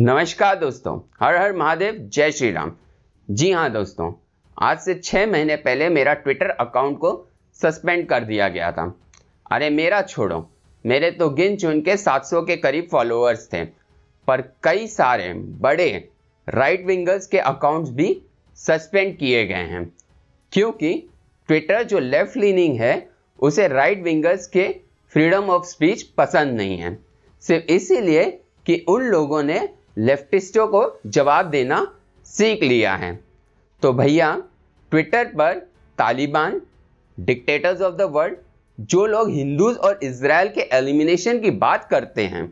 नमस्कार दोस्तों, हर हर महादेव, जय श्री राम। जी हाँ दोस्तों, आज से 6 महीने पहले मेरा ट्विटर अकाउंट को सस्पेंड कर दिया गया था। अरे मेरा छोड़ो, मेरे तो गिन चुन के 700 के करीब फॉलोअर्स थे, पर कई सारे बड़े राइट विंगर्स के अकाउंट्स भी सस्पेंड किए गए हैं, क्योंकि ट्विटर जो लेफ्ट लीनिंग है उसे राइट विंगर्स के फ्रीडम ऑफ स्पीच पसंद नहीं है, सिर्फ इसीलिए कि उन लोगों ने लेफ्टिस्टों को जवाब देना सीख लिया है। तो भैया, ट्विटर पर Taliban, dictators of the world, जो लोग हिंदूज और इजराइल के एलिमिनेशन की बात करते हैं,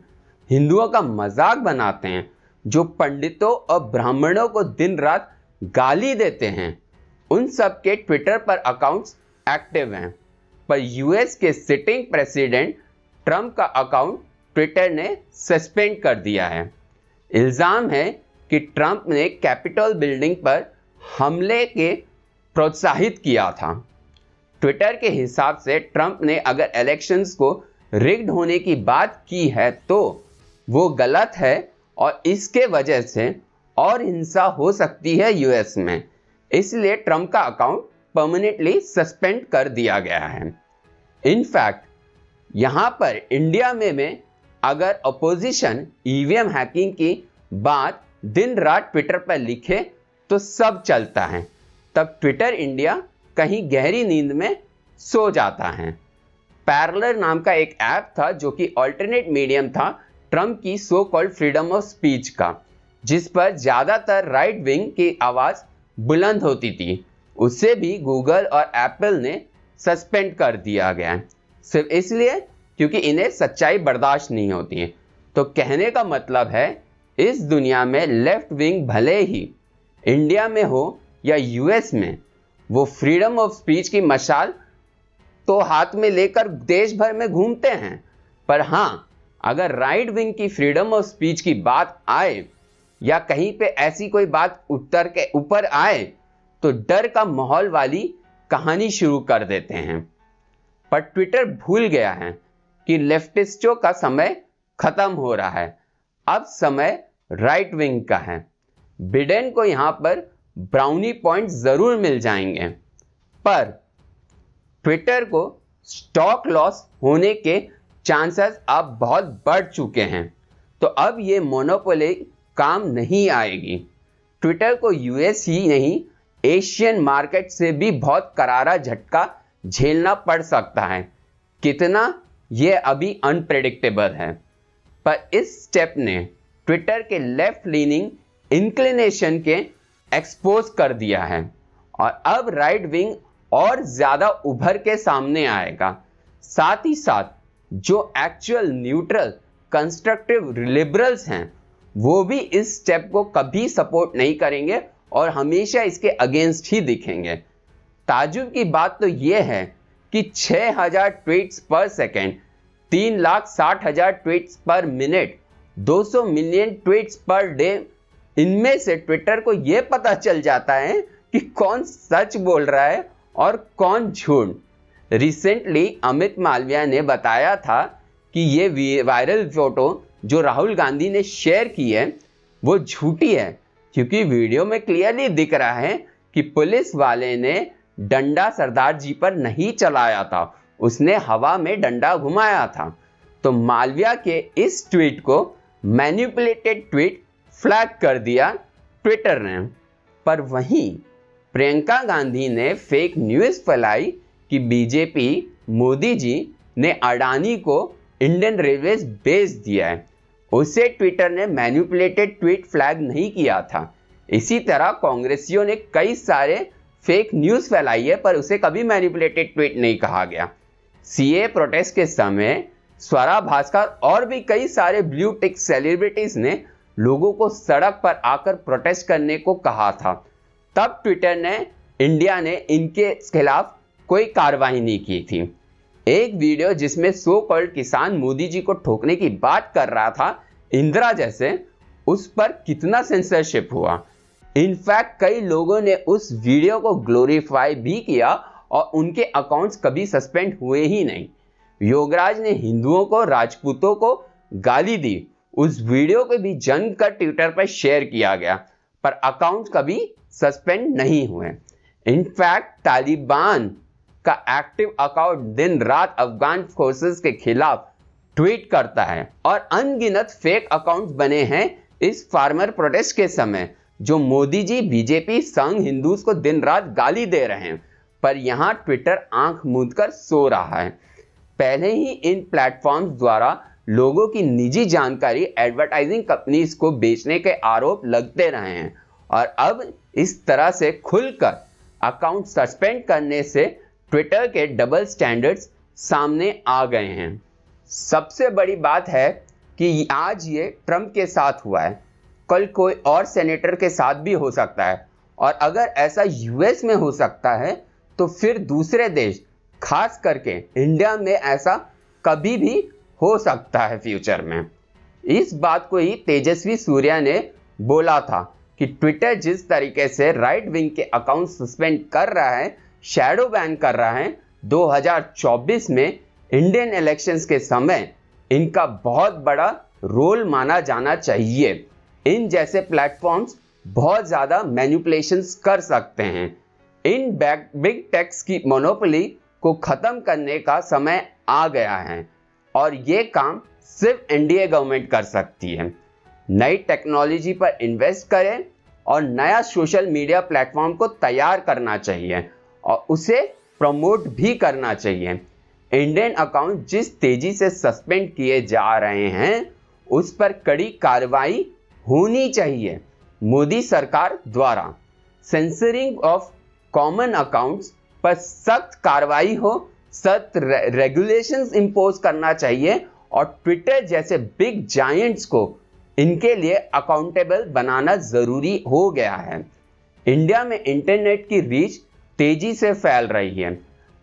हिंदुओं का मजाक बनाते हैं, जो पंडितों और ब्राह्मणों को दिन रात गाली देते हैं, उन सब के ट्विटर पर अकाउंट्स एक्टिव हैं। पर यूएस के सिटिंग प्रेसिडेंट ट्रंप का अकाउंट ट्विटर ने सस्पेंड कर दिया है। इल्जाम है कि ट्रंप ने कैपिटल बिल्डिंग पर हमले के प्रोत्साहित किया था। ट्विटर के हिसाब से ट्रंप ने अगर इलेक्शंस को रिग्ड होने की बात की है तो वो गलत है और इसके वजह से और हिंसा हो सकती है यूएस में, इसलिए ट्रंप का अकाउंट परमानेंटली सस्पेंड कर दिया गया है। इनफैक्ट यहां पर इंडिया में अगर अपोजिशन ईवीएम हैकिंग की बात दिन रात ट्विटर पर लिखे तो सब चलता है, तब ट्विटर इंडिया कहीं गहरी नींद में सो जाता है। पैरेलर नाम का एक ऐप था जो कि अल्टरनेट मीडियम था ट्रंप की so called freedom of speech का, जिस पर ज्यादातर राइट विंग की आवाज बुलंद होती थी। उसे भी गूगल और एप्पल ने सस्पेंड कर दिया गया, सिर्फ इसलिए क्योंकि इन्हें सच्चाई बर्दाश्त नहीं होती है। तो कहने का मतलब है, इस दुनिया में लेफ्ट विंग भले ही इंडिया में हो या यूएस में, वो फ्रीडम ऑफ स्पीच की मशाल तो हाथ में लेकर देश भर में घूमते हैं, पर हाँ, अगर राइट विंग की फ्रीडम ऑफ स्पीच की बात आए या कहीं पे ऐसी कोई बात उत्तर के ऊपर आए तो डर का माहौल वाली कहानी शुरू कर देते हैं। पर ट्विटर भूल गया है कि लेफ्टिस्टों का समय खत्म हो रहा है, अब समय राइट विंग का है। बिडेन को यहां पर ब्राउनी पॉइंट जरूर मिल जाएंगे, पर ट्विटर को स्टॉक लॉस होने के चांसेस अब बहुत बढ़ चुके हैं, तो अब ये मोनोपोली काम नहीं आएगी। ट्विटर को यूएस ही नहीं, एशियन मार्केट से भी बहुत करारा झटका झेलना पड़ सकता है। कितना, ये अभी अनप्रेडिक्टेबल है, पर इस स्टेप ने ट्विटर के लेफ्ट लीनिंग इंक्लिनेशन के एक्सपोज कर दिया है और अब राइट विंग और ज्यादा उभर के सामने आएगा। साथ ही साथ जो एक्चुअल न्यूट्रल कंस्ट्रक्टिव लिबरल्स हैं, वो भी इस स्टेप को कभी सपोर्ट नहीं करेंगे और हमेशा इसके अगेंस्ट ही दिखेंगे। ताजुब की बात तो यह है कि 6000 ट्वीट्स पर सेकेंड, 3,60,000 ट्वीट्स पर minute, 200 million tweets per day, इनमें से ट्विटर को यह पता चल जाता है कि कौन सच बोल रहा है और कौन झूठ। रिसेंटली अमित मालविया ने बताया था कि ये वायरल फोटो जो राहुल गांधी ने शेयर की है वो झूठी है, क्योंकि वीडियो में क्लियरली दिख रहा है कि पुलिस वाले ने डंडा सरदार जी पर नहीं चलाया था, उसने हवा में डंडा घुमाया था। तो मालविया के इस ट्वीट को मैनिपुलेटेड ट्वीट फ्लैग कर दिया ट्विटर ने। पर वहीं प्रियंका गांधी ने फेक न्यूज़ फैलाई कि बीजेपी मोदी जी ने अडानी को इंडियन रेलवेज बेच दिया है, उसे ट्विटर ने मैनिपुलेटेड ट्वीट फ्लैग नहीं किया था। इसी तरह कांग्रेसियों ने कई सारे फेक न्यूज़ फैलाई है, पर उसे कभी मैनिपुलेटेड ट्वीट नहीं कहा गया। सीए प्रोटेस्ट के समय स्वरा भास्कर और भी कई सारे ब्लू टिक सेलिब्रिटीज ने लोगों को सड़क पर आकर प्रोटेस्ट करने को कहा था, तब ट्विटर ने, इंडिया ने इनके खिलाफ कोई कार्रवाई नहीं की थी। एक वीडियो जिसमें सो कॉल्ड किसान मोदी जी को ठोकने की बात कर रहा था, इंदिरा जैसे, उस पर कितना सेंसरशिप हुआ। इनफैक्ट कई लोगों ने उस वीडियो को ग्लोरीफाई भी किया और उनके अकाउंट्स कभी सस्पेंड हुए ही नहीं। योगराज ने हिंदुओं को, राजपूतों को गाली दी, उस वीडियो को भी जमकर ट्विटर पर शेयर किया गया, पर अकाउंट कभी सस्पेंड नहीं हुए। इनफैक्ट तालिबान का एक्टिव अकाउंट दिन रात अफगान फोर्सेस के खिलाफ ट्वीट करता है और अनगिनत फेक अकाउंट्स बने हैं इस फार्मर प्रोटेस्ट के समय, जो मोदी जी, बीजेपी, संघ हिंदूज को दिन रात गाली दे रहे हैं, पर यहां ट्विटर आंख मूंद कर सो रहा है। पहले ही इन प्लेटफॉर्म्स द्वारा लोगों की निजी जानकारी एडवर्टाइजिंग कंपनीज को बेचने के आरोप लगते रहे हैं और अब इस तरह से खुलकर अकाउंट सस्पेंड करने से ट्विटर के डबल स्टैंडर्ड्स सामने आ गए हैं। सबसे बड़ी बात है कि आज ये ट्रंप के साथ हुआ है, कल कोई और सेनेटर के साथ भी हो सकता है, और अगर ऐसा यूएस में हो सकता है तो फिर दूसरे देश, खास करके इंडिया में ऐसा कभी भी हो सकता है फ्यूचर में। इस बात को ही तेजस्वी सूर्या ने बोला था कि ट्विटर जिस तरीके से राइट विंग के अकाउंट सस्पेंड कर रहा है, शैडो बैन कर रहा है, 2024 में इंडियन इलेक्शंस के समय इनका बहुत बड़ा रोल माना जाना चाहिए। इन जैसे प्लेटफॉर्म्स बहुत ज़्यादा मैनिपुलेशंस कर सकते हैं। इन बिग टेक्स की मोनोपोली को ख़त्म करने का समय आ गया है और ये काम सिर्फ एनडीए गवर्नमेंट कर सकती है। नई टेक्नोलॉजी पर इन्वेस्ट करें और नया सोशल मीडिया प्लेटफॉर्म को तैयार करना चाहिए और उसे प्रमोट भी करना चाहिए। इंडियन अकाउंट जिस तेजी से सस्पेंड किए जा रहे हैं उस पर कड़ी कार्रवाई होनी चाहिए। मोदी सरकार द्वारा सेंसरिंग ऑफ कॉमन अकाउंट्स पर सख्त कार्रवाई हो, सख्त रेगुलेशंस इंपोज करना चाहिए और ट्विटर जैसे बिग जायंट्स को इनके लिए अकाउंटेबल बनाना जरूरी हो गया है। इंडिया में इंटरनेट की रीच तेजी से फैल रही है।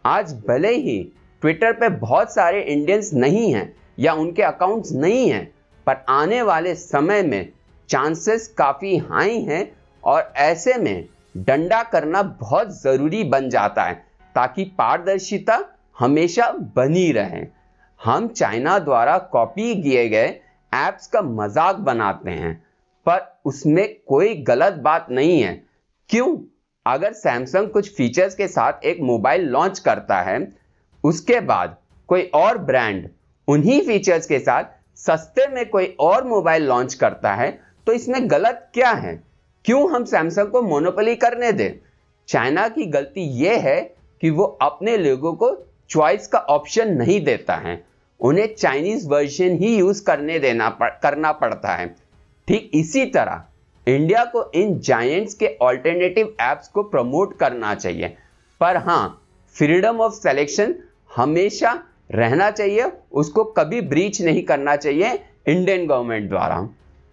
आज भले ही ट्विटर पे बहुत सारे इंडियंस नहीं हैं या उनके अकाउंट्स नहीं हैं, पर आने वाले समय में चांसेस काफ़ी हाई हैं और ऐसे में डंडा करना बहुत ज़रूरी बन जाता है ताकि पारदर्शिता हमेशा बनी रहे। हम चाइना द्वारा कॉपी किए गए ऐप्स का मजाक बनाते हैं, पर उसमें कोई गलत बात नहीं है। क्यों? अगर सैमसंग कुछ फीचर्स के साथ एक मोबाइल लॉन्च करता है, उसके बाद कोई और ब्रांड उन्हीं फीचर्स के साथ सस्ते में कोई और मोबाइल लॉन्च करता है, तो इसमें गलत क्या है? क्यों हम सैमसंग को मोनोपोली करने दें? चाइना की गलती यह है कि वो अपने लोगों को चॉइस का ऑप्शन नहीं देता है, उन्हें चाइनीज वर्जन ही यूज करना पड़ता है। ठीक इसी तरह इंडिया को इन जायंट्स के ऑल्टरनेटिव एप्स को प्रमोट करना चाहिए, पर हाँ, फ्रीडम ऑफ सिलेक्शन हमेशा रहना चाहिए, उसको कभी ब्रीच नहीं करना चाहिए इंडियन गवर्नमेंट द्वारा।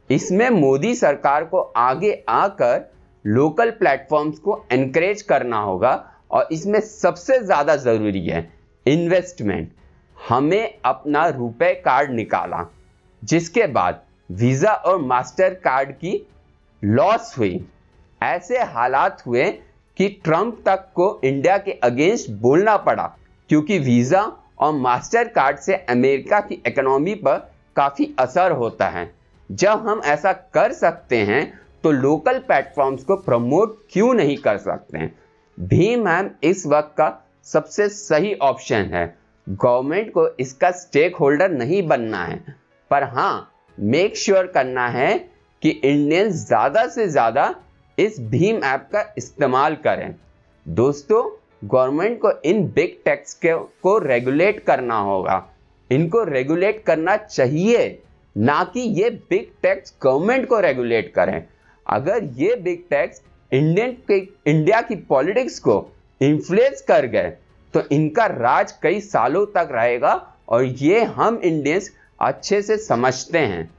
इसमें मोदी सरकार को आगे आकर लोकल प्लेटफॉर्म्स को एनकरेज करना होगा और इसमें सबसे ज़्यादा ज़रूरी है इन्वेस्टमेंट। हमें अपना रुपए कार्ड निकाला, जिसके बाद वीज़ा और मास्टर कार्ड की लॉस हुई। ऐसे हालात हुए कि ट्रंप तक को इंडिया के अगेंस्ट बोलना पड़ा, क्योंकि वीज़ा और मास्टर कार्ड से अमेरिका की इकोनॉमी पर काफ़ी असर होता है। जब हम ऐसा कर सकते हैं तो लोकल प्लेटफॉर्म्स को प्रमोट क्यों नहीं कर सकते हैं? भीम ऐप इस वक्त का सबसे सही ऑप्शन है। गवर्नमेंट को इसका स्टेक होल्डर नहीं बनना है, पर हाँ, मेक श्योर करना है कि इंडियंस ज़्यादा से ज़्यादा इस भीम ऐप का इस्तेमाल करें। दोस्तों, गवर्नमेंट को इन बिग टेक्स को रेगुलेट करना होगा। इनको रेगुलेट करना चाहिए, ना कि ये बिग टेक्स गवर्नमेंट को रेगुलेट करें। अगर ये बिग टेक्स इंडिया की पॉलिटिक्स को इन्फ्लुएंस कर गए तो इनका राज कई सालों तक रहेगा और ये हम इंडियंस अच्छे से समझते हैं।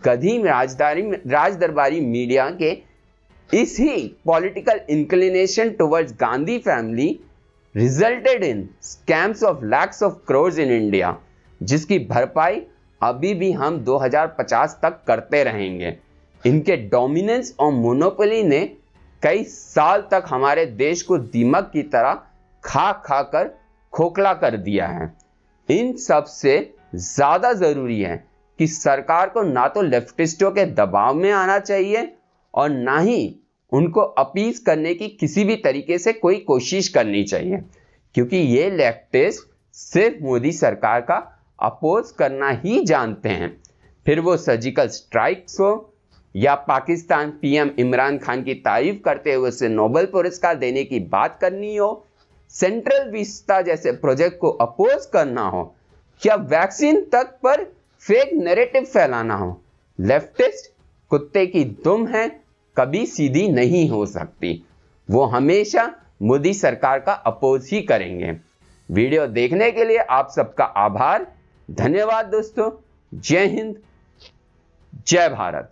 गधी राजदरबारी मीडिया के इस ही political inclination towards Gandhi family resulted in scams of lakhs of crore in India, जिसकी भरपाई अभी भी हम 2050 तक करते रहेंगे। इनके डोमिनेंस और मोनोपोली ने कई साल तक हमारे देश को दीमक की तरह खा कर खोखला कर दिया है। इन सब से ज़्यादा ज़रूरी है कि सरकार को ना तो लेफ्टिस्टों के दबाव में आना चाहिए और ना ही उनको अपीज करने की किसी भी तरीके से कोई कोशिश करनी चाहिए, क्योंकि ये लेफ्टिस्ट सिर्फ मोदी सरकार का अपोज करना ही जानते हैं। फिर वो सर्जिकल स्ट्राइक्स हो या पाकिस्तान पीएम इमरान खान की तारीफ करते हुए उसे नोबेल पुरस्कार देने की बात करनी हो, सेंट्रल विस्टा जैसे प्रोजेक्ट को अपोज करना हो या वैक्सीन तक पर फेक नैरेटिव फैलाना हो, लेफ्टिस्ट कुत्ते की दुम है, कभी सीधी नहीं हो सकती। वो हमेशा मोदी सरकार का अपोज ही करेंगे। वीडियो देखने के लिए आप सबका आभार, धन्यवाद दोस्तों। जय हिंद, जय भारत।